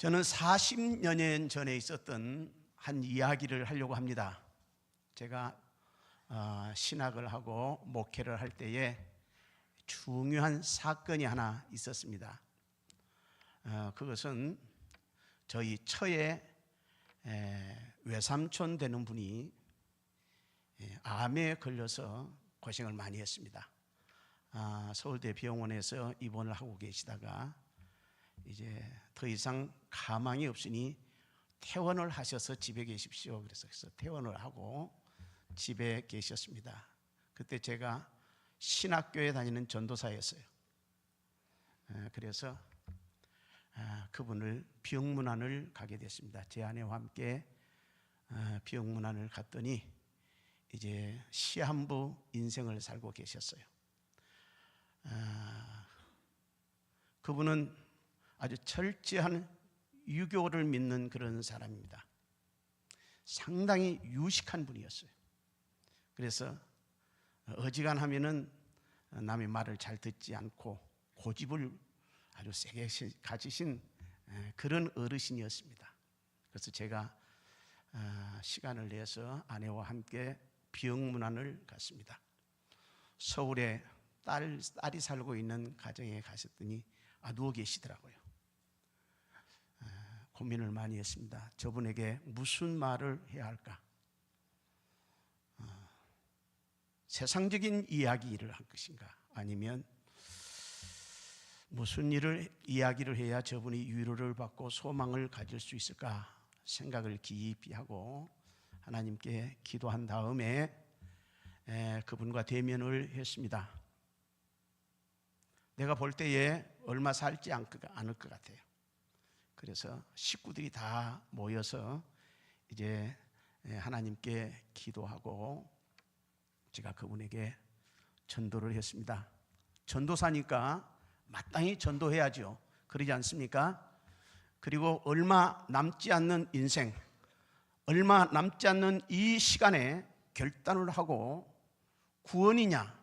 저는 40여 년 전에 있었던 한 이야기를 하려고 합니다. 제가 신학을 하고 목회를 할 때에 중요한 사건이 하나 있었습니다. 그것은 저희 처에 외삼촌 되는 분이 암에 걸려서 고생을 많이 했습니다. 서울대 병원에서 입원을 하고 계시다가 이제 더 이상 가망이 없으니 퇴원을 하셔서 집에 계십시오. 그래서 퇴원을 하고 집에 계셨습니다. 그때 제가 신학교에 다니는 전도사였어요. 그래서 그분을 병문안을 가게 됐습니다. 제 아내와 함께 병문안을 갔더니 이제 시한부 인생을 살고 계셨어요. 그분은 아주 철저한 유교를 믿는 그런 사람입니다. 상당히 유식한 분이었어요. 그래서 어지간하면은 남의 말을 잘 듣지 않고 고집을 아주 세게 가지신 그런 어르신이었습니다. 그래서 제가 시간을 내서 아내와 함께 병문안을 갔습니다. 서울에 딸이 살고 있는 가정에 가셨더니 누워 계시더라고요. 고민을 많이 했습니다. 저분에게 무슨 말을 해야 할까? 세상적인 이야기를 할 것인가? 아니면 무슨 이야기를 해야 저분이 위로를 받고 소망을 가질 수 있을까? 생각을 깊이 하고 하나님께 기도한 다음에 그분과 대면을 했습니다. 내가 볼 때에 얼마 살지 않을 것 같아요. 그래서 식구들이 다 모여서 이제 하나님께 기도하고 제가 그분에게 전도를 했습니다. 전도사니까 마땅히 전도해야죠. 그러지 않습니까? 그리고 얼마 남지 않는 인생, 얼마 남지 않는 이 시간에 결단을 하고 구원이냐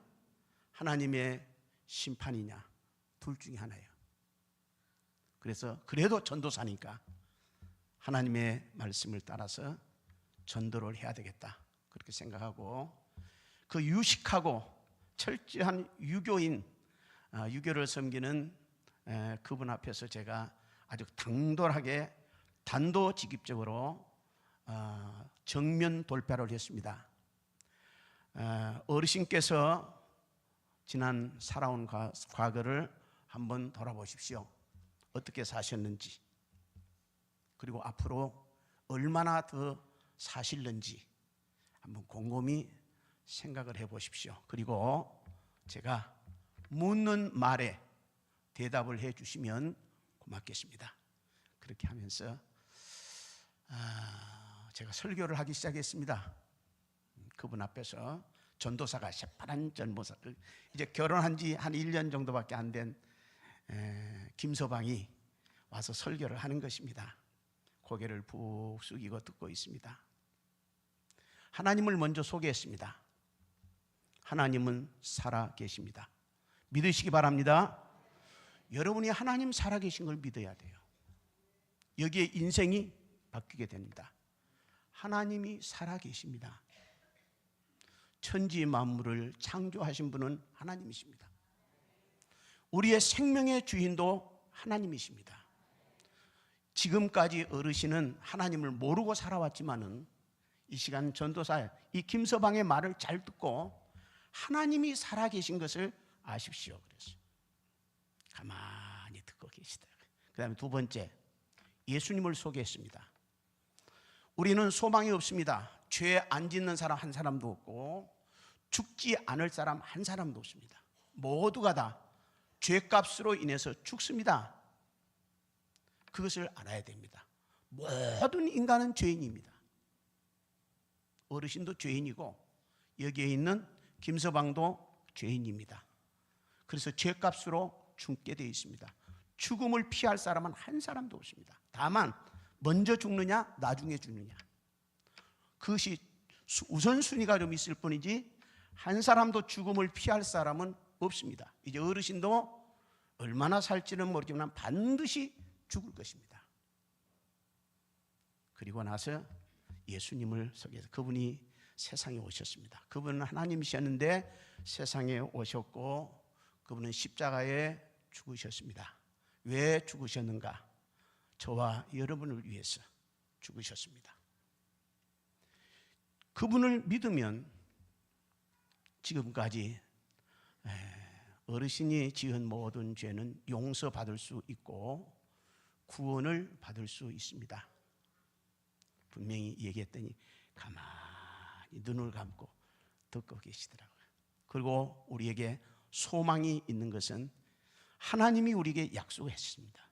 하나님의 심판이냐 둘 중에 하나예요. 그래서 그래도 전도사니까 하나님의 말씀을 따라서 전도를 해야 되겠다 그렇게 생각하고 그 유식하고 철저한 유교인 유교를 섬기는 그분 앞에서 제가 아주 당돌하게 단도직입적으로 정면 돌파를 했습니다. 어르신께서 지난 살아온 과거를 한번 돌아보십시오. 어떻게 사셨는지, 그리고 앞으로 얼마나 더 사실는지 한번 곰곰이 생각을 해보십시오. 그리고 제가 묻는 말에 대답을 해주시면 고맙겠습니다. 그렇게 하면서 제가 설교를 하기 시작했습니다. 그분 앞에서 전도사가 새파란 전도사, 이제 결혼한 지 한 1년 정도밖에 안 된 김서방이 와서 설교를 하는 것입니다. 고개를 푹 숙이고 듣고 있습니다. 하나님을 먼저 소개했습니다. 하나님은 살아 계십니다. 믿으시기 바랍니다. 여러분이 하나님 살아 계신 걸 믿어야 돼요. 여기에 인생이 바뀌게 됩니다. 하나님이 살아 계십니다. 천지 만물을 창조하신 분은 하나님이십니다. 우리의 생명의 주인도 하나님이십니다. 지금까지 어르신은 하나님을 모르고 살아왔지만은 이 시간 전도사 이 김서방의 말을 잘 듣고 하나님이 살아계신 것을 아십시오. 그래서 가만히 듣고 계시더라고요. 그 다음에 두 번째, 예수님을 소개했습니다. 우리는 소망이 없습니다. 죄 안 짓는 사람 한 사람도 없고 죽지 않을 사람 한 사람도 없습니다. 모두가 다 죄값으로 인해서 죽습니다. 그것을 알아야 됩니다. 모든 인간은 죄인입니다. 어르신도 죄인이고 여기에 있는 김서방도 죄인입니다. 그래서 죄값으로 죽게 되어 있습니다. 죽음을 피할 사람은 한 사람도 없습니다. 다만 먼저 죽느냐 나중에 죽느냐 그것이 우선순위가 좀 있을 뿐이지 한 사람도 죽음을 피할 사람은 없습니다. 이제 어르신도 얼마나 살지는 모르지만 반드시 죽을 것입니다. 그리고 나서 예수님을 소개해서 그분이 세상에 오셨습니다. 그분은 하나님이셨는데 세상에 오셨고 그분은 십자가에 죽으셨습니다. 왜 죽으셨는가? 저와 여러분을 위해서 죽으셨습니다. 그분을 믿으면 지금까지 어르신이 지은 모든 죄는 용서받을 수 있고 구원을 받을 수 있습니다. 분명히 얘기했더니 가만히 눈을 감고 듣고 계시더라고요. 그리고 우리에게 소망이 있는 것은 하나님이 우리에게 약속했습니다.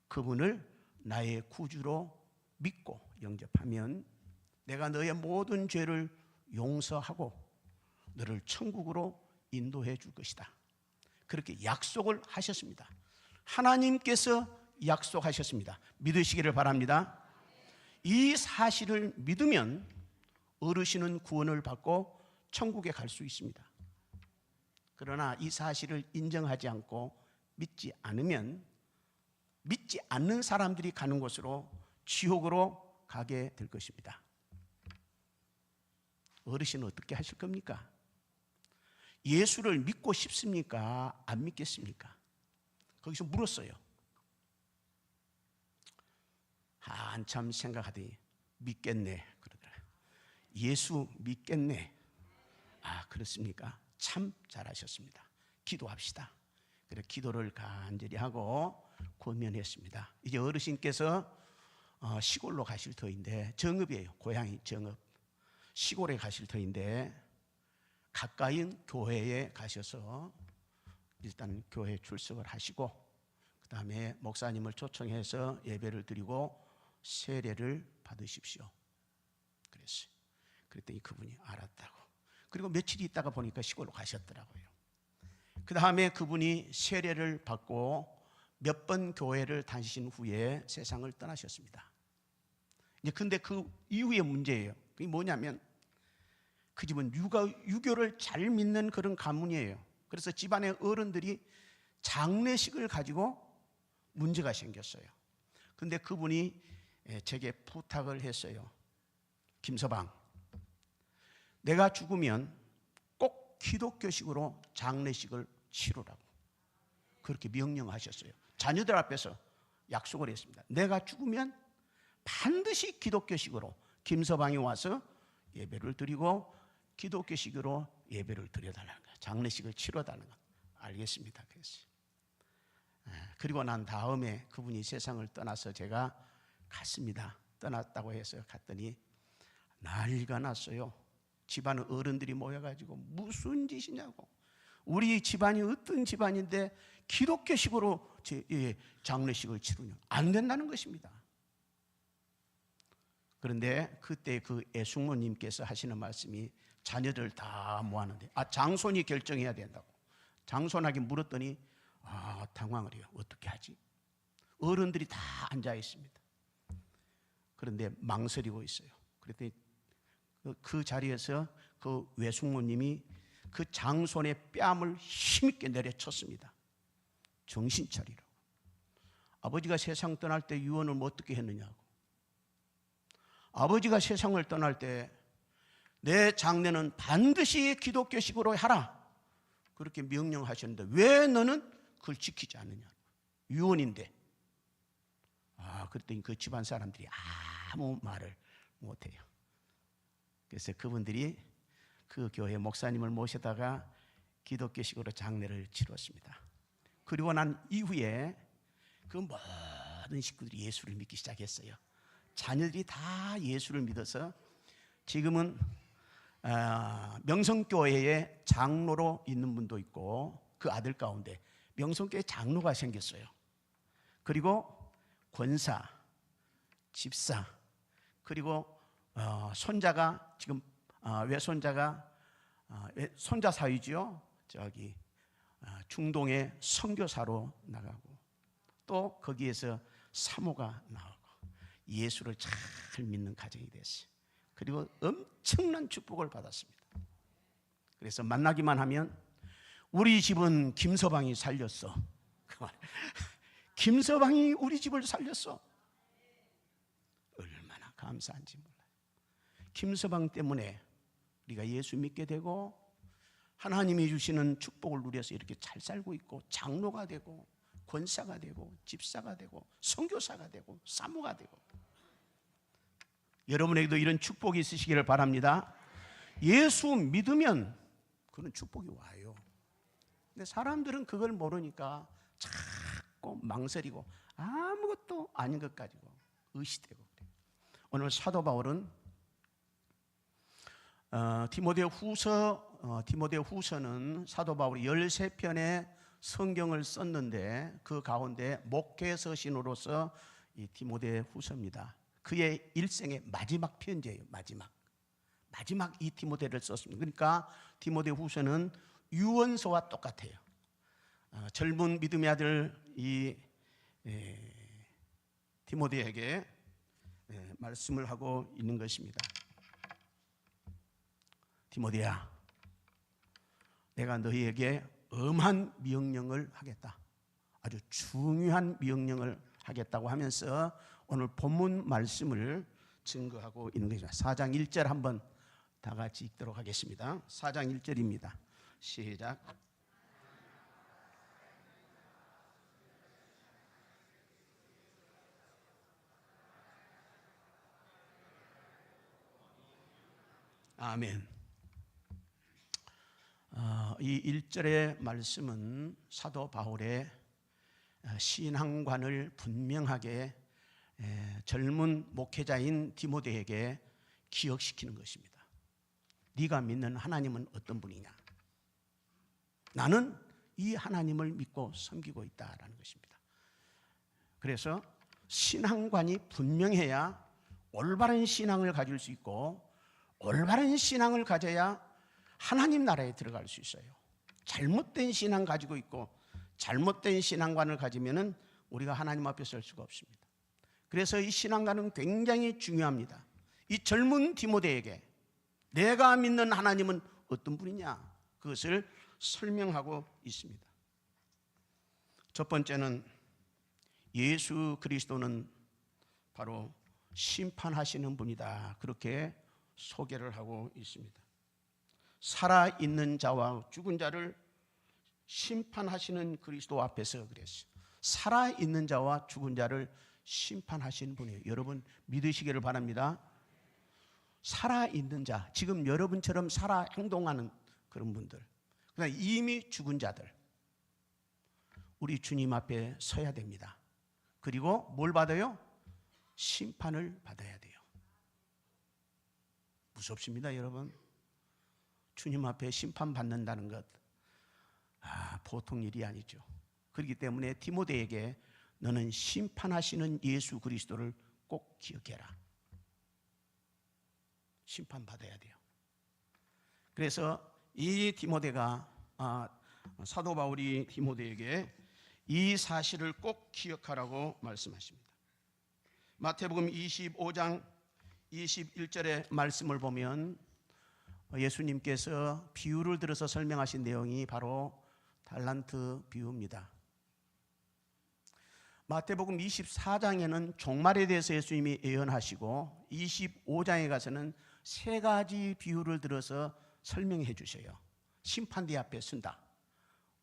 그분을 나의 구주로 믿고 영접하면 내가 너의 모든 죄를 용서하고 너를 천국으로 인도해 줄 것이다. 그렇게 약속을 하셨습니다. 하나님께서 약속하셨습니다. 믿으시기를 바랍니다. 이 사실을 믿으면 어르신은 구원을 받고 천국에 갈 수 있습니다. 그러나 이 사실을 인정하지 않고 믿지 않으면 믿지 않는 사람들이 가는 곳으로 지옥으로 가게 될 것입니다. 어르신은 어떻게 하실 겁니까? 예수를 믿고 싶습니까? 안 믿겠습니까? 거기서 물었어요. 한참 생각하더니 믿겠네 그러더라고요. 예수 믿겠네. 아, 그렇습니까? 참 잘하셨습니다. 기도합시다. 그래서 기도를 간절히 하고 권면했습니다. 이제 어르신께서 시골로 가실 터인데, 정읍이에요. 고향이 정읍. 시골에 가실 터인데 가까이인 교회에 가셔서 일단 교회에 출석을 하시고 그 다음에 목사님을 초청해서 예배를 드리고 세례를 받으십시오. 그랬어요. 그랬더니 그분이 알았다고. 그리고 며칠 있다가 보니까 시골로 가셨더라고요. 그 다음에 그분이 세례를 받고 몇 번 교회를 다니신 후에 세상을 떠나셨습니다. 근데 그 이후의 문제예요. 그게 뭐냐면 그 집은 유교를 잘 믿는 그런 가문이에요. 그래서 집안의 어른들이 장례식을 가지고 문제가 생겼어요. 근데 그분이 제게 부탁을 했어요. 김서방, 내가 죽으면 꼭 기독교식으로 장례식을 치르라고 그렇게 명령하셨어요. 자녀들 앞에서 약속을 했습니다. 내가 죽으면 반드시 기독교식으로 김서방이 와서 예배를 드리고 기독교식으로 예배를 드려달라는 거예요. 장례식을 치러달라는 거예요. 알겠습니다. 그랬어요. 그리고 난 다음에 그분이 세상을 떠나서 제가 갔습니다. 떠났다고 해서 갔더니 난리가 났어요. 집안 어른들이 모여가지고 무슨 짓이냐고. 우리 집안이 어떤 집안인데 기독교식으로 장례식을 치르냐. 안 된다는 것입니다. 그런데 그때 그 애숙모님께서 하시는 말씀이 자녀들 다 모았는데 장손이 결정해야 된다고. 장손에게 물었더니 당황을 해요. 어떻게 하지? 어른들이 다 앉아 있습니다. 그런데 망설이고 있어요. 그랬더니 그 자리에서 그 외숙모님이 그 장손의 뺨을 힘있게 내려쳤습니다. 정신 차리라고. 아버지가 세상 떠날 때 유언을 어떻게 했느냐고. 아버지가 세상을 떠날 때 내 장례는 반드시 기독교식으로 하라 그렇게 명령하셨는데 왜 너는 그걸 지키지 않느냐. 유언인데. 그랬더니 그 집안 사람들이 아무 말을 못해요. 그래서 그분들이 그 교회 목사님을 모셔다가 기독교식으로 장례를 치렀습니다. 그리고 난 이후에 그 모든 식구들이 예수를 믿기 시작했어요. 자녀들이 다 예수를 믿어서 지금은 명성교회에 장로로 있는 분도 있고 그 아들 가운데 명성교회 장로가 생겼어요. 그리고 권사, 집사, 그리고 손자가 지금 외손자가 손자 사위죠. 저기 중동에 선교사로 나가고 또 거기에서 사모가 나오고 예수를 잘 믿는 가정이 됐어요. 그리고 엄청난 축복을 받았습니다. 그래서 만나기만 하면 우리 집은 김서방이 살렸어. 김서방이 우리 집을 살렸어. 얼마나 감사한지 몰라요. 김서방 때문에 우리가 예수 믿게 되고 하나님이 주시는 축복을 누려서 이렇게 잘 살고 있고 장로가 되고 권사가 되고 집사가 되고 선교사가 되고 사모가 되고, 여러분에게도 이런 축복이 있으시기를 바랍니다. 예수 믿으면 그런 축복이 와요. 근데 사람들은 그걸 모르니까 자꾸 망설이고 아무것도 아닌 것 가지고 의시되고 그래요. 오늘 사도 바울은 디모데후서는 사도 바울이 13편의 성경을 썼는데 그 가운데 목회서신으로서 이 디모데후서입니다. 그의 일생의 마지막 편지예요. 마지막 이 디모데를 썼습니다. 그러니까 디모데후서는 유언서와 똑같아요. 젊은 믿음의 아들 이 디모데에게 말씀을 하고 있는 것입니다. 디모데야, 내가 너희에게 엄한 명령을 하겠다. 아주 중요한 명령을 하겠다고 하면서 오늘 본문 말씀을 증거하고 있는 것입니다. 4장 1절 한번 다 같이 읽도록 하겠습니다. 4장 1절입니다. 시작. 아멘. 이 1절의 말씀은 사도 바울의 신앙관을 분명하게 젊은 목회자인 디모데에게 기억시키는 것입니다. 네가 믿는 하나님은 어떤 분이냐? 나는 이 하나님을 믿고 섬기고 있다라는 것입니다. 그래서 신앙관이 분명해야 올바른 신앙을 가질 수 있고, 올바른 신앙을 가져야 하나님 나라에 들어갈 수 있어요. 잘못된 신앙 가지고 있고 잘못된 신앙관을 가지면은 우리가 하나님 앞에 설 수가 없습니다. 그래서 이 신앙관은 굉장히 중요합니다. 이 젊은 디모데에게 내가 믿는 하나님은 어떤 분이냐, 그것을 설명하고 있습니다. 첫 번째는 예수 그리스도는 바로 심판하시는 분이다, 그렇게 소개를 하고 있습니다. 살아있는 자와 죽은 자를 심판하시는 그리스도 앞에서 그랬어요. 살아있는 자와 죽은 자를 심판하시는 분이에요. 여러분 믿으시기를 바랍니다. 살아있는 자, 지금 여러분처럼 살아 행동하는 그런 분들, 그다음에 이미 죽은 자들, 우리 주님 앞에 서야 됩니다. 그리고 뭘 받아요? 심판을 받아야 돼요. 무섭습니다, 여러분. 주님 앞에 심판받는다는 것, 보통 일이 아니죠. 그렇기 때문에 디모데에게 너는 심판하시는 예수 그리스도를 꼭 기억해라. 심판받아야 돼요. 그래서 이 디모데가 사도 바울이 디모데에게 이 사실을 꼭 기억하라고 말씀하십니다. 마태복음 25장 21절의 말씀을 보면 예수님께서 비유를 들어서 설명하신 내용이 바로 달란트 비유입니다. 마태복음 24장에는 종말에 대해서 예수님이 예언하시고 25장에 가서는 세 가지 비유를 들어서 설명해 주셔요. 심판대 앞에 선다.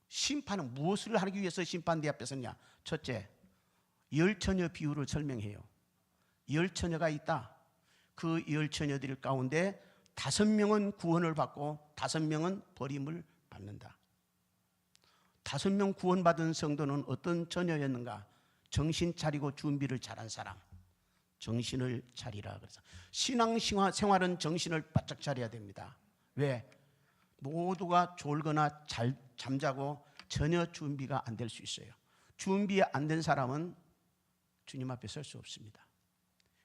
심판은 무엇을 하기 위해서 심판대 앞에 섰냐? 첫째, 열처녀 비유를 설명해요. 열처녀가 있다. 그 열처녀들 가운데 5명은 구원을 받고 5명은 버림을 받는다. 5명 구원받은 성도는 어떤 처녀였는가? 정신 차리고 준비를 잘한 사람, 정신을 차리라. 그래서 신앙 생활은 정신을 바짝 차려야 됩니다. 왜? 모두가 졸거나 잘 잠자고 전혀 준비가 안 될 수 있어요. 준비 안 된 사람은 주님 앞에 설 수 없습니다.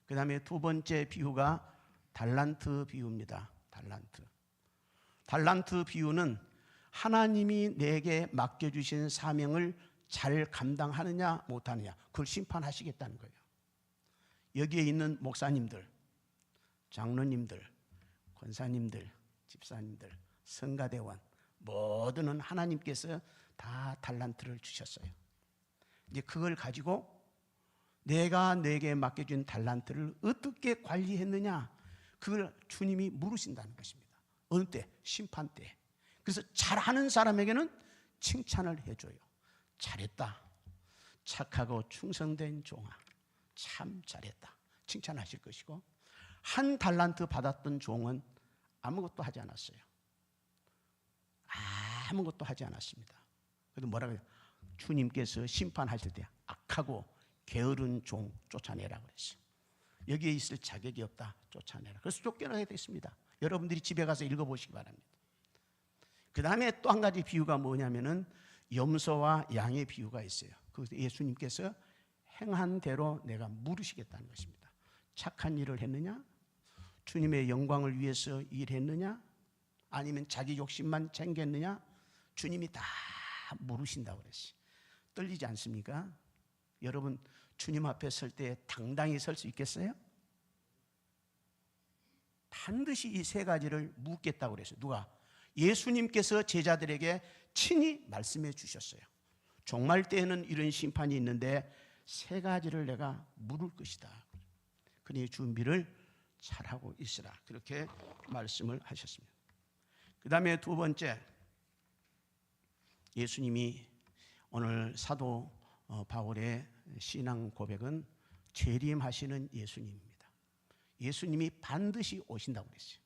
그 다음에 두 번째 비유가 달란트 비유입니다. 달란트 비유는 하나님이 내게 맡겨주신 사명을 잘 감당하느냐 못하느냐, 그걸 심판하시겠다는 거예요. 여기에 있는 목사님들, 장로님들, 권사님들, 집사님들, 성가대원 모두는 하나님께서 다 달란트를 주셨어요. 이제 그걸 가지고 내가 내게 맡겨준 달란트를 어떻게 관리했느냐, 그걸 주님이 물으신다는 것입니다. 어느 때? 심판 때. 그래서 잘하는 사람에게는 칭찬을 해줘요. 잘했다, 착하고 충성된 종아, 참 잘했다, 칭찬하실 것이고, 한 달란트 받았던 종은 아무것도 하지 않았어요. 아무것도 하지 않았습니다. 그래도 뭐라고 해요? 주님께서 심판하실 때 악하고 게으른 종 쫓아내라 그랬어요. 여기에 있을 자격이 없다, 쫓아내라. 그래서 쫓겨나게 됐습니다. 여러분들이 집에 가서 읽어보시기 바랍니다. 그 다음에 또 한 가지 비유가 뭐냐면은 염소와 양의 비유가 있어요. 그래서 예수님께서 행한 대로 내가 물으시겠다는 것입니다. 착한 일을 했느냐? 주님의 영광을 위해서 일했느냐? 아니면 자기 욕심만 챙겼느냐? 주님이 다 물으신다고 그랬어요. 떨리지 않습니까? 여러분, 주님 앞에 설 때 당당히 설 수 있겠어요? 반드시 이 세 가지를 묻겠다고 그랬어요. 누가? 예수님께서 제자들에게 친히 말씀해 주셨어요. 종말 때에는 이런 심판이 있는데 세 가지를 내가 물을 것이다. 그러니 준비를 잘하고 있으라. 그렇게 말씀을 하셨습니다. 그 다음에 두 번째, 예수님이 오늘 사도 바울의 신앙 고백은 재림하시는 예수님입니다. 예수님이 반드시 오신다고 그랬어요.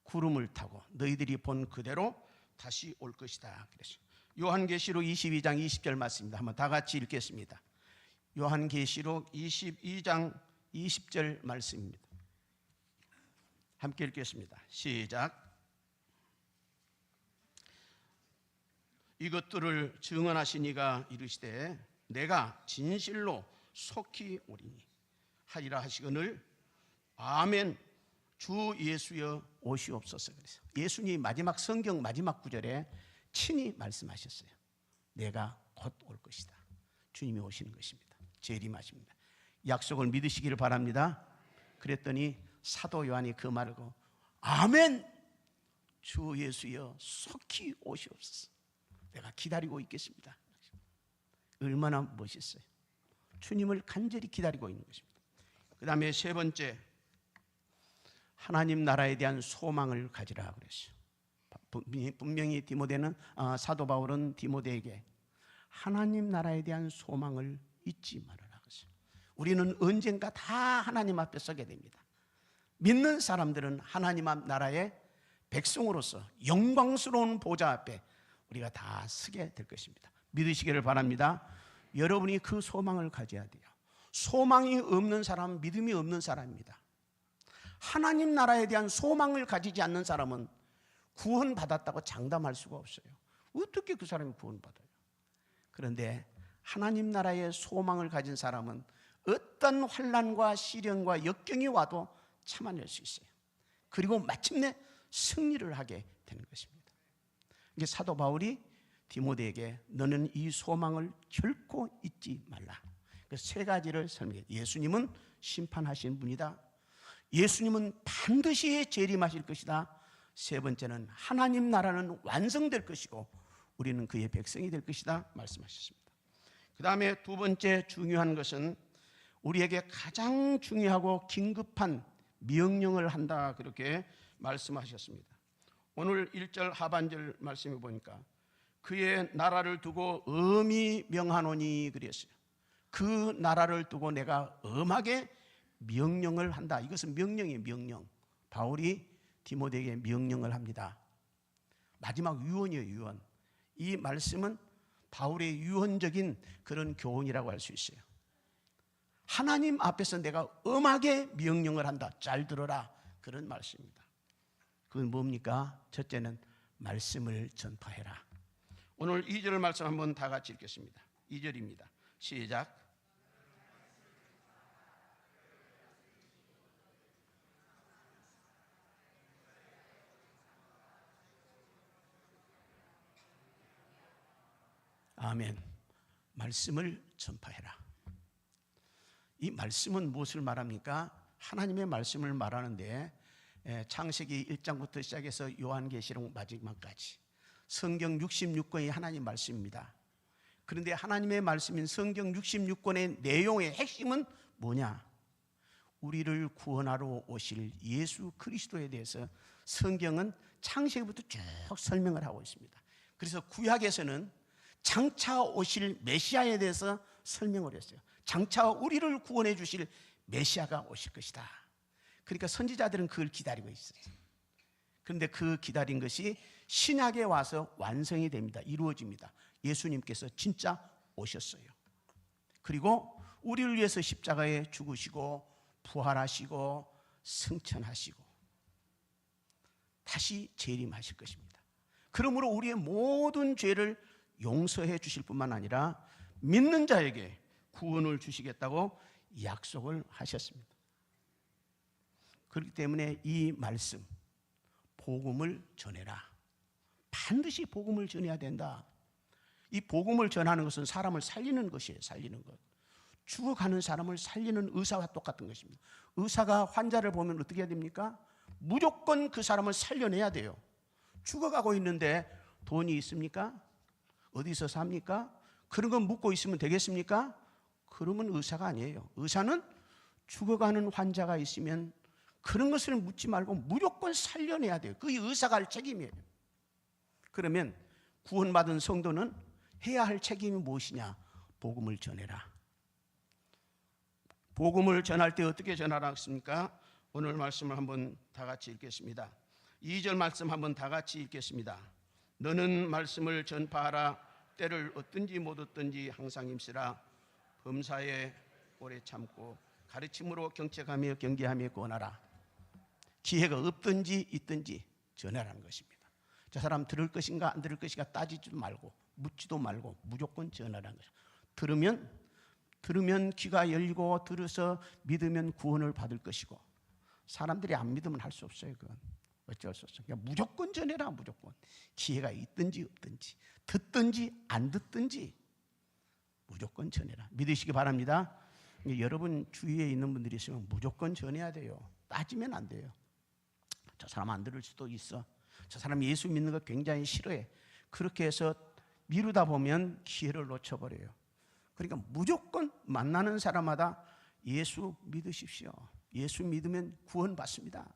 구름을 타고 너희들이 본 그대로 다시 올 것이다 그랬어요. 요한계시록 22장 20절 말씀입니다. 한번 다 같이 읽겠습니다. 요한계시록 22장 20절 말씀입니다. 함께 읽겠습니다. 시작. 이것들을 증언하신 이가 이르시되 내가 진실로 속히 오리니 하리라 하시거늘 아멘. 주 예수여 오시옵소서. 그래서 예수님이 마지막 성경 마지막 구절에 친히 말씀하셨어요. 내가 곧 올 것이다. 주님이 오시는 것입니다. 재림하십니다. 약속을 믿으시기를 바랍니다. 그랬더니 사도 요한이 그 말을 하고 아멘. 주 예수여 속히 오시옵소서. 내가 기다리고 있겠습니다. 얼마나 멋있어요. 주님을 간절히 기다리고 있는 것입니다. 그 다음에 세 번째, 하나님 나라에 대한 소망을 가지라 그랬어요. 분명히 디모데는 사도 바울은 디모데에게 하나님 나라에 대한 소망을 잊지 말아라 그랬어요. 우리는 언젠가 다 하나님 앞에 서게 됩니다. 믿는 사람들은 하나님 앞 나라의 백성으로서 영광스러운 보좌 앞에 우리가 다 서게 될 것입니다. 믿으시기를 바랍니다. 여러분이 그 소망을 가져야 돼요. 소망이 없는 사람은 믿음이 없는 사람입니다. 하나님 나라에 대한 소망을 가지지 않는 사람은 구원받았다고 장담할 수가 없어요. 어떻게 그 사람이 구원받아요? 그런데 하나님 나라의 소망을 가진 사람은 어떤 환난과 시련과 역경이 와도 참아낼 수 있어요. 그리고 마침내 승리를 하게 되는 것입니다. 이게 사도 바울이 디모데에게 너는 이 소망을 결코 잊지 말라. 그 세 가지를 설명해요. 예수님은 심판하신 분이다. 예수님은 반드시 재림하실 것이다. 세 번째는 하나님 나라는 완성될 것이고 우리는 그의 백성이 될 것이다 말씀하셨습니다. 그 다음에 두 번째 중요한 것은 우리에게 가장 중요하고 긴급한 명령을 한다 그렇게 말씀하셨습니다. 오늘 1절 하반절 말씀해 보니까 그의 나라를 두고 엄히 명하노니 그랬어요. 그 나라를 두고 내가 엄하게 명령을 한다. 이것은 명령이에요. 명령. 바울이 디모데에게 명령을 합니다. 마지막 유언이에요. 유언. 이 말씀은 바울의 유언적인 그런 교훈이라고 할 수 있어요. 하나님 앞에서 내가 엄하게 명령을 한다. 잘 들어라. 그런 말씀입니다. 그건 뭡니까? 첫째는 말씀을 전파해라. 오늘 2절 말씀 한번 다 같이 읽겠습니다. 2절입니다. 시작. 아멘. 말씀을 전파해라. 이 말씀은 무엇을 말합니까? 하나님의 말씀을 말하는데 창세기 1장부터 시작해서 요한계시록 마지막까지 성경 66권이 하나님 말씀입니다. 그런데 하나님의 말씀인 성경 66권의 내용의 핵심은 뭐냐? 우리를 구원하러 오실 예수 그리스도에 대해서 성경은 창세기부터 쭉 설명을 하고 있습니다. 그래서 구약에서는 장차 오실 메시아에 대해서 설명을 했어요. 장차 우리를 구원해 주실 메시아가 오실 것이다. 그러니까 선지자들은 그걸 기다리고 있었어요. 그런데 그 기다린 것이 신약에 와서 완성이 됩니다. 이루어집니다. 예수님께서 진짜 오셨어요. 그리고 우리를 위해서 십자가에 죽으시고 부활하시고 승천하시고 다시 재림하실 것입니다. 그러므로 우리의 모든 죄를 용서해 주실 뿐만 아니라 믿는 자에게 구원을 주시겠다고 약속을 하셨습니다. 그렇기 때문에 이 말씀, 복음을 전해라. 반드시 복음을 전해야 된다. 이 복음을 전하는 것은 사람을 살리는 것이에요. 살리는 것. 죽어가는 사람을 살리는 의사와 똑같은 것입니다. 의사가 환자를 보면 어떻게 해야 됩니까? 무조건 그 사람을 살려내야 돼요. 죽어가고 있는데 돈이 있습니까? 어디서 삽니까? 그런 건 묻고 있으면 되겠습니까? 그러면 의사가 아니에요. 의사는 죽어가는 환자가 있으면 그런 것을 묻지 말고 무조건 살려내야 돼요. 그게 의사가 할 책임이에요. 그러면 구원받은 성도는 해야 할 책임이 무엇이냐? 복음을 전해라. 복음을 전할 때 어떻게 전하라겠습니까? 오늘 말씀을 한번 다 같이 읽겠습니다. 2절 말씀 한번 다 같이 읽겠습니다. 너는 말씀을 전파하라. 때를 얻든지 못 얻든지 항상 힘쓰라. 범사에 오래 참고 가르침으로 경책하며 경계하며 권하라. 기회가 없든지 있든지 전하라는 것입니다. 저 사람 들을 것인가 안 들을 것인가 따지지도 말고 묻지도 말고 무조건 전하라는 것입니다. 들으면 귀가 열리고 들어서 믿으면 구원을 받을 것이고 사람들이 안 믿으면 할 수 없어요. 그건 어쩔 수 없어요. 그러니까 무조건 전해라. 무조건 기회가 있든지 없든지 듣든지 안 듣든지 무조건 전해라. 믿으시기 바랍니다. 여러분 주위에 있는 분들이 있으면 무조건 전해야 돼요. 따지면 안 돼요. 저 사람 안 들을 수도 있어. 저 사람 예수 믿는 거 굉장히 싫어해. 그렇게 해서 미루다 보면 기회를 놓쳐버려요. 그러니까 무조건 만나는 사람마다 예수 믿으십시오. 예수 믿으면 구원받습니다.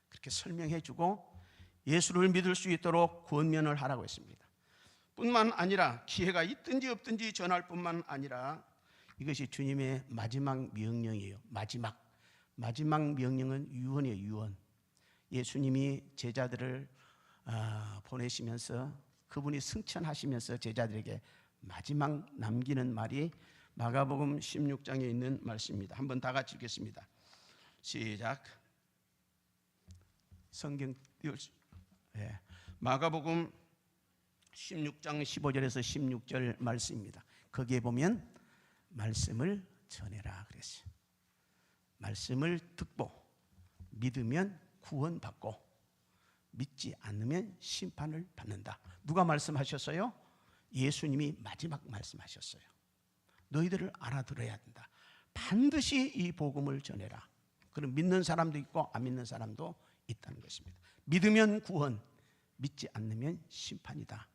그렇게 설명해주고 예수를 믿을 수 있도록 권면을 하라고 했습니다. 뿐만 아니라 기회가 있든지 없든지 전할 뿐만 아니라 이것이 주님의 마지막 명령이에요. 마지막 명령은 유언이에요. 유언. 예수님이 제자들을 보내시면서 그분이 승천하시면서 제자들에게 마지막 남기는 말이 마가복음 16장에 있는 말씀입니다. 한번 다 같이 읽겠습니다. 시작. 성경 마가복음 16장 15절에서 16절 말씀입니다. 거기에 보면 말씀을 전해라 그랬어요. 말씀을 듣고 믿으면 구원받고 믿지 않으면 심판을 받는다. 누가 말씀하셨어요? 예수님이 마지막 말씀하셨어요. 너희들을 알아들어야 된다. 반드시 이 복음을 전해라. 그럼 믿는 사람도 있고 안 믿는 사람도 있다는 것입니다. 믿으면 구원, 믿지 않으면 심판이다.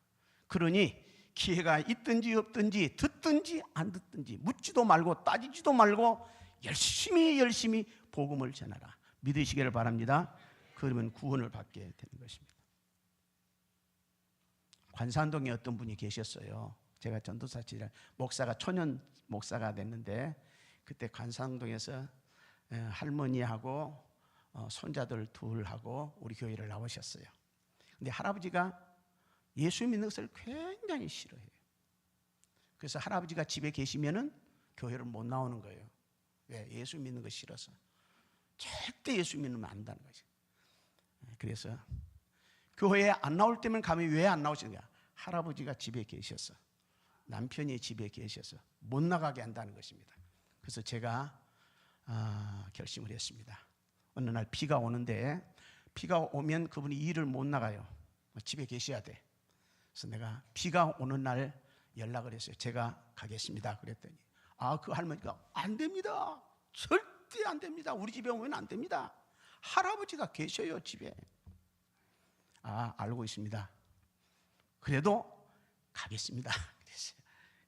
그러니 기회가 있든지 없든지 듣든지 안 듣든지 묻지도 말고 따지지도 말고 열심히 복음을 전하라. 믿으시기를 바랍니다. 그러면 구원을 받게 되는 것입니다. 관산동에 어떤 분이 계셨어요. 제가 전도사 지날 목사가 초년 목사가 됐는데 그때 관산동에서 할머니하고 손자들 둘하고 우리 교회를 나오셨어요. 근데 할아버지가 예수 믿는 것을 굉장히 싫어해요. 그래서 할아버지가 집에 계시면은 교회를 못 나오는 거예요. 왜? 예수 믿는 거 싫어서. 절대 예수 믿으면 안 된다는 거죠. 그래서 교회에 안 나올 때면 가면 왜 안 나오시느냐? 할아버지가 집에 계셔서 남편이 집에 계셔서 못 나가게 한다는 것입니다. 그래서 제가 결심을 했습니다. 어느 날 비가 오는데 비가 오면 그분이 일을 못 나가요. 집에 계셔야 돼. 그래서 내가 비가 오는 날 연락을 했어요. 제가 가겠습니다. 그랬더니 그 할머니가 안 됩니다. 절대 안 됩니다. 우리 집에 오면 안 됩니다. 할아버지가 계셔요 집에. 알고 있습니다. 그래도 가겠습니다. 그랬어요.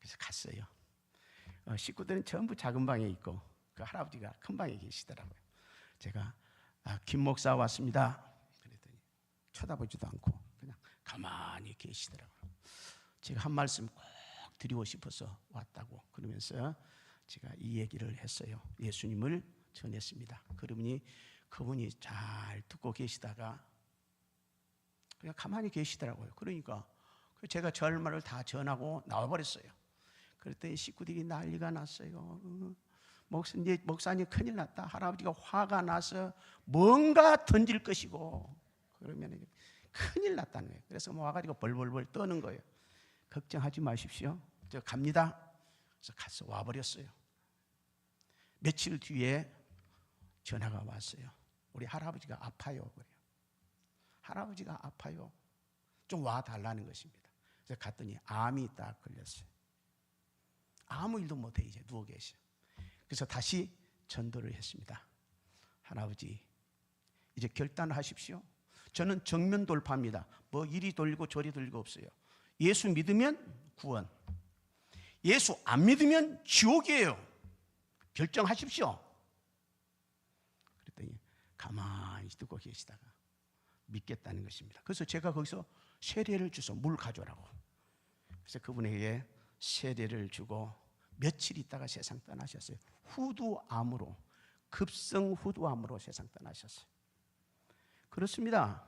그래서 갔어요. 식구들은 전부 작은 방에 있고 그 할아버지가 큰 방에 계시더라고요. 제가 김 목사 왔습니다. 그랬더니 쳐다보지도 않고 그냥 가만히 계시더라고요. 제가 한 말씀 꼭 드리고 싶어서 왔다고 그러면서 제가 이 얘기를 했어요. 예수님을 전했습니다. 그러니 그분이 잘 듣고 계시다가 그냥 가만히 계시더라고요. 그러니까 제가 저 할 말을 다 전하고 나와버렸어요. 그랬더니 식구들이 난리가 났어요. 목사님 큰일 났다. 할아버지가 화가 나서 뭔가 던질 것이고 그러면 큰일 났다는 거예요. 그래서 와가지고 벌벌벌 떠는 거예요. 걱정하지 마십시오. 저 갑니다. 그래서 가서 와버렸어요. 며칠 뒤에 전화가 왔어요. 우리 할아버지가 아파요. 그래요. 할아버지가 아파요. 좀 와달라는 것입니다. 그래서 갔더니 암이 딱 걸렸어요. 아무 일도 못해 이제 누워 계셔. 그래서 다시 전도를 했습니다. 할아버지 이제 결단하십시오. 저는 정면 돌파입니다. 뭐 이리 돌리고 저리 돌리고 없어요. 예수 믿으면 구원, 예수 안 믿으면 지옥이에요. 결정하십시오. 그랬더니 가만히 듣고 계시다가 믿겠다는 것입니다. 그래서 제가 거기서 세례를 주서 물 가져오라고. 그래서 그분에게 세례를 주고 며칠 있다가 세상 떠나셨어요. 후두암으로, 급성 후두암으로 세상 떠나셨어요. 그렇습니다.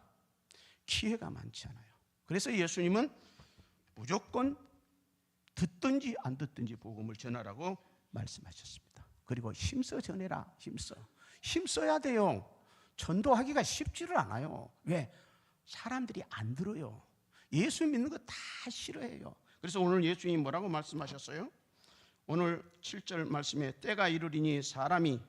기회가 많지 않아요. 그래서 예수님은 무조건 듣든지 안 듣든지 복음을 전하라고 말씀하셨습니다. 그리고 힘써 전해라. 힘써야 돼요. 전도하기가 쉽지를 않아요. 왜? 사람들이 안 들어요. 예수 믿는 거 다 싫어해요. 그래서 오늘 예수님이 뭐라고 말씀하셨어요? 오늘 7절 말씀에 때가 이르리니 사람이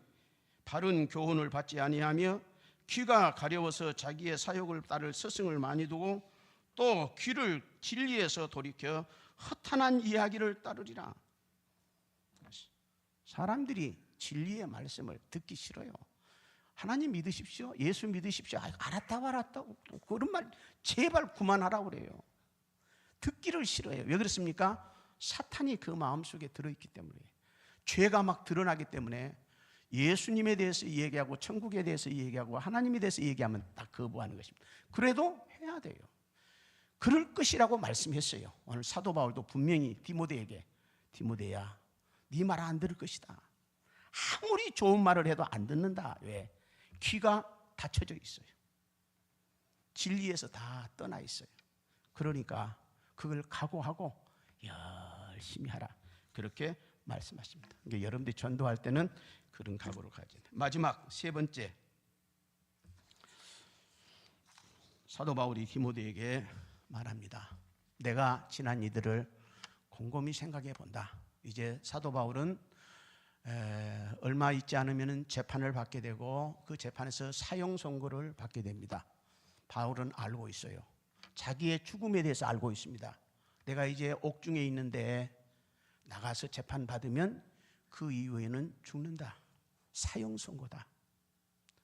바른 교훈을 받지 아니하며 귀가 가려워서 자기의 사욕을 따를 스승을 많이 두고 또 귀를 진리에서 돌이켜 허탄한 이야기를 따르리라. 사람들이 진리의 말씀을 듣기 싫어요. 하나님 믿으십시오. 예수 믿으십시오. 알았다. 그런 말 제발 그만하라고 그래요. 듣기를 싫어해요. 왜 그렇습니까? 사탄이 그 마음속에 들어있기 때문에, 죄가 막 드러나기 때문에 예수님에 대해서 얘기하고 천국에 대해서 얘기하고 하나님에 대해서 얘기하면 딱 거부하는 것입니다. 그래도 해야 돼요. 그럴 것이라고 말씀했어요. 오늘 사도 바울도 분명히 디모데에게, 디모데야 네 말 안 들을 것이다. 아무리 좋은 말을 해도 안 듣는다. 왜? 귀가 닫혀져 있어요. 진리에서 다 떠나 있어요. 그러니까 그걸 각오하고 열심히 하라. 그렇게 말씀하십니다. 그러니까 여러분들이 전도할 때는 그런 각오를 가져야 돼요. 마지막 세 번째, 사도 바울이 디모데에게 말합니다. 내가 지난 이들을 곰곰이 생각해 본다. 이제 사도 바울은 얼마 있지 않으면 재판을 받게 되고 그 재판에서 사형 선고를 받게 됩니다. 바울은 알고 있어요. 자기의 죽음에 대해서 알고 있습니다. 내가 이제 옥중에 있는데 나가서 재판 받으면 그 이후에는 죽는다. 사형 선고다.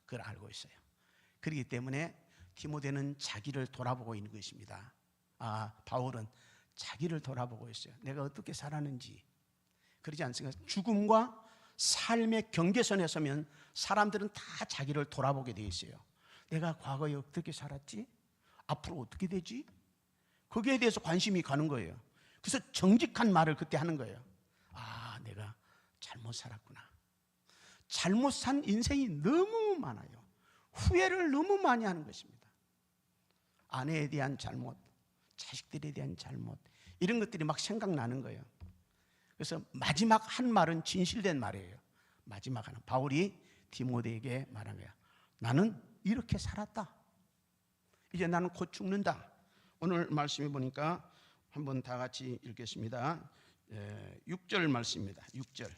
그걸 알고 있어요. 그렇기 때문에 디모데는 자기를 돌아보고 있는 것입니다. 바울은 자기를 돌아보고 있어요. 내가 어떻게 살았는지. 그러지 않습니까? 죽음과 삶의 경계선에 서면 사람들은 다 자기를 돌아보게 돼 있어요. 내가 과거에 어떻게 살았지? 앞으로 어떻게 되지? 거기에 대해서 관심이 가는 거예요. 그래서 정직한 말을 그때 하는 거예요. 내가 잘못 살았구나. 잘못 산 인생이 너무 많아요. 후회를 너무 많이 하는 것입니다. 아내에 대한 잘못, 자식들에 대한 잘못, 이런 것들이 막 생각나는 거예요. 그래서 마지막 한 말은 진실된 말이에요. 마지막 하나, 바울이 디모데에게 말한 거야. 나는 이렇게 살았다. 이제 나는 곧 죽는다. 오늘 말씀해 보니까 한번 다 같이 읽겠습니다. 6절 말씀입니다. 6절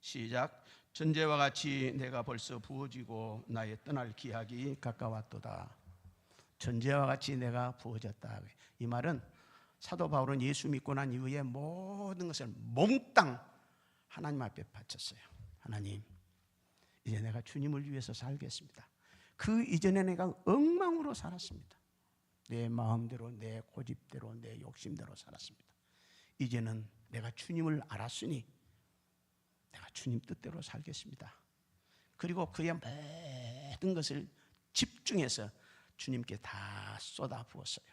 시작. 전제와 같이 내가 벌써 부어지고 나의 떠날 기약이 가까웠도다. 전제와 같이 내가 부어졌다. 이 말은 사도 바울은 예수 믿고 난 이후에 모든 것을 몽땅 하나님 앞에 바쳤어요. 하나님, 이제 내가 주님을 위해서 살겠습니다. 그 이전에 내가 엉망으로 살았습니다. 내 마음대로, 내 고집대로, 내 욕심대로 살았습니다. 이제는 내가 주님을 알았으니 내가 주님 뜻대로 살겠습니다. 그리고 그의 모든 것을 집중해서 주님께 다 쏟아 부었어요.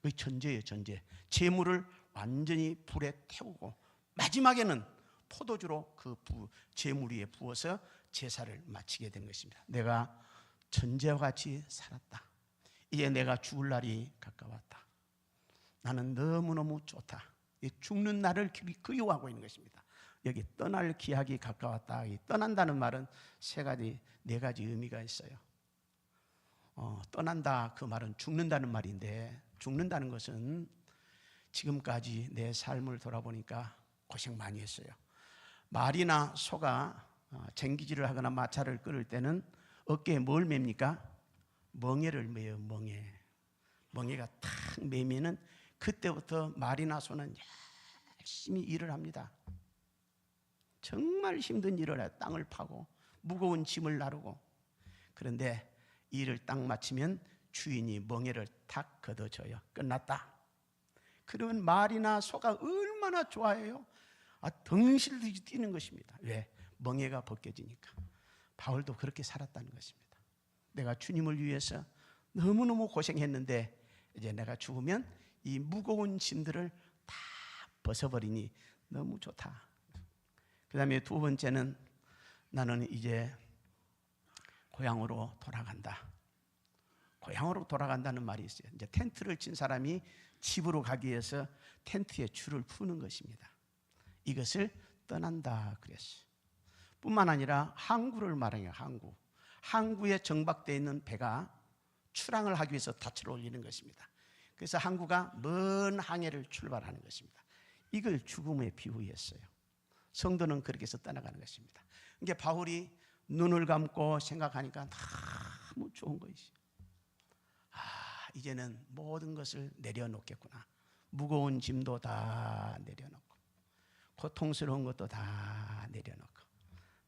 그 전제예요, 전제. 재물을 완전히 불에 태우고 마지막에는 포도주로 그 재물 위에 부어서 제사를 마치게 된 것입니다. 내가 전제와 같이 살았다. 이제 내가 죽을 날이 가까웠다. 나는 너무너무 좋다. 죽는 날을 그리워하고 있는 것입니다. 여기 떠날 기약이 가까웠다. 이 떠난다는 말은 네 가지 의미가 있어요. 떠난다 그 말은 죽는다는 말인데, 죽는다는 것은 지금까지 내 삶을 돌아보니까 고생 많이 했어요. 말이나 소가 쟁기질을 하거나 마차를 끌을 때는 어깨에 뭘 맵니까? 멍에를 매요. 멍에가 탁 매면은 그때부터 말이나 소는 열심히 일을 합니다. 정말 힘든 일을 해요. 땅을 파고 무거운 짐을 나르고. 그런데 일을 딱 마치면 주인이 멍에를 탁 걷어줘요. 끝났다. 그러면 말이나 소가 얼마나 좋아해요? 덩실 뛰는 것입니다. 왜? 멍에가 벗겨지니까. 바울도 그렇게 살았다는 것입니다. 내가 주님을 위해서 너무너무 고생했는데 이제 내가 죽으면 이 무거운 짐들을 다 벗어버리니 너무 좋다. 그 다음에 두 번째는 나는 이제 고향으로 돌아간다. 고향으로 돌아간다는 말이 있어요. 이제 텐트를 친 사람이 집으로 가기 위해서 텐트에 줄을 푸는 것입니다. 이것을 떠난다 그랬어요. 뿐만 아니라 항구를 말해요. 항구에 정박되어 있는 배가 출항을 하기 위해서 닻을 올리는 것입니다. 그래서 항구가 먼 항해를 출발하는 것입니다. 이걸 죽음에 비유했어요. 성도는 그렇게 해서 떠나가는 것입니다. 그러니까 바울이 눈을 감고 생각하니까 너무 좋은 것이죠. 이제는 모든 것을 내려놓겠구나. 무거운 짐도 다 내려놓고 고통스러운 것도 다 내려놓고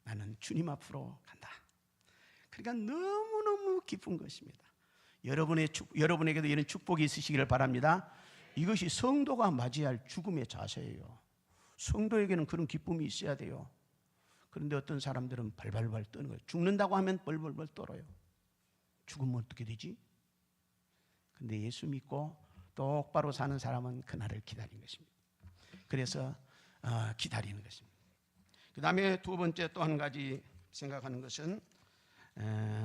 나는 주님 앞으로 간다. 그러니까 너무너무 기쁜 것입니다. 여러분에게도 이런 축복이 있으시기를 바랍니다. 이것이 성도가 맞이할 죽음의 자세예요. 성도에게는 그런 기쁨이 있어야 돼요. 그런데 어떤 사람들은 발발발 떠는 거예요. 죽는다고 하면 벌벌벌 떨어요. 죽으면 어떻게 되지? 근데 예수 믿고 똑바로 사는 사람은 그날을 기다리는 것입니다. 그래서 기다리는 것입니다. 그 다음에 두 번째 또 한 가지 생각하는 것은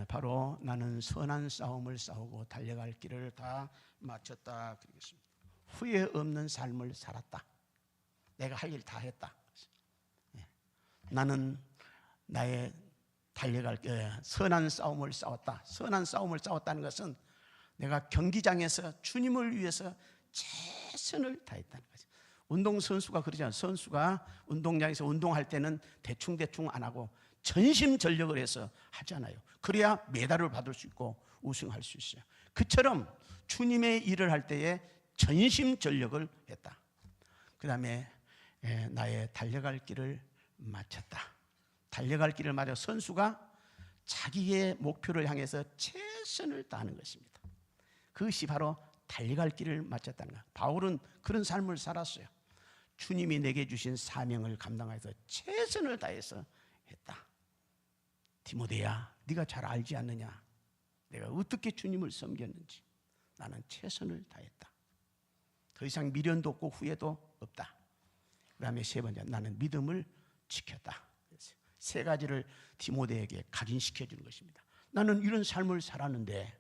바로 나는 선한 싸움을 싸우고 달려갈 길을 다 마쳤다 그러겠습니다. 후회 없는 삶을 살았다. 내가 할 일 다 했다. 나는 나의 달려갈 선한 싸움을 싸웠다. 선한 싸움을 싸웠다는 것은 내가 경기장에서 주님을 위해서 최선을 다했다는 거죠. 운동선수가 그러잖아요. 선수가 운동장에서 운동할 때는 대충대충 안 하고 전심전력을 해서 하잖아요. 그래야 메달을 받을 수 있고 우승할 수 있어요. 그처럼 주님의 일을 할 때에 전심전력을 했다. 그 다음에 나의 달려갈 길을 마쳤다. 달려갈 길을 마쳐 선수가 자기의 목표를 향해서 최선을 다하는 것입니다. 그것이 바로 달려갈 길을 마쳤다는 거예요. 바울은 그런 삶을 살았어요. 주님이 내게 주신 사명을 감당해서 최선을 다해서 했다. 디모데야, 네가 잘 알지 않느냐? 내가 어떻게 주님을 섬겼는지. 나는 최선을 다했다. 더 이상 미련도 없고 후회도 없다. 그 다음에 세 번째, 나는 믿음을 지켰다. 세 가지를 디모데에게 각인시켜 주는 것입니다. 나는 이런 삶을 살았는데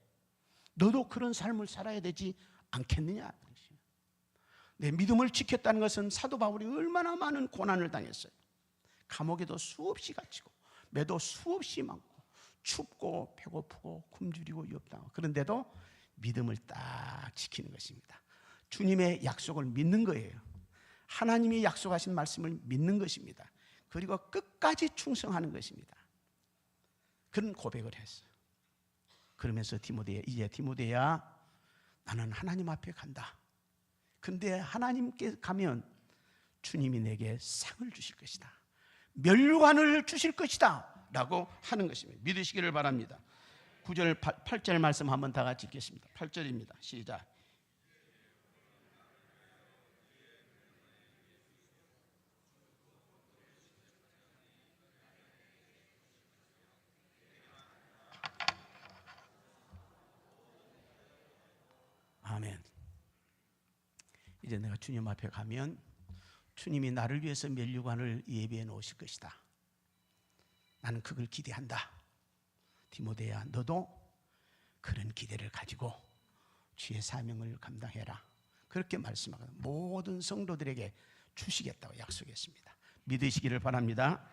너도 그런 삶을 살아야 되지 않겠느냐? 내 믿음을 지켰다는 것은 사도 바울이 얼마나 많은 고난을 당했어요. 감옥에도 수없이 갇히고 매도 수없이 많고 춥고 배고프고 굶주리고 위협당하고 그런데도 믿음을 딱 지키는 것입니다. 주님의 약속을 믿는 거예요. 하나님이 약속하신 말씀을 믿는 것입니다. 그리고 끝까지 충성하는 것입니다. 그런 고백을 했어요. 그러면서 이제 디모데야, 나는 하나님 앞에 간다. 근데 하나님께 가면 주님이 내게 상을 주실 것이다. 멸관을 주실 것이다 라고 하는 것입니다. 믿으시기를 바랍니다. 9절 8절 말씀 한번 다 같이 읽겠습니다. 8절입니다. 시작. 아멘. 이제 내가 주님 앞에 가면 주님이 나를 위해서 면류관을 예비해 놓으실 것이다. 나는 그걸 기대한다. 디모데야, 너도 그런 기대를 가지고 주의 사명을 감당해라. 그렇게 말씀하거든. 모든 성도들에게 주시겠다고 약속했습니다. 믿으시기를 바랍니다.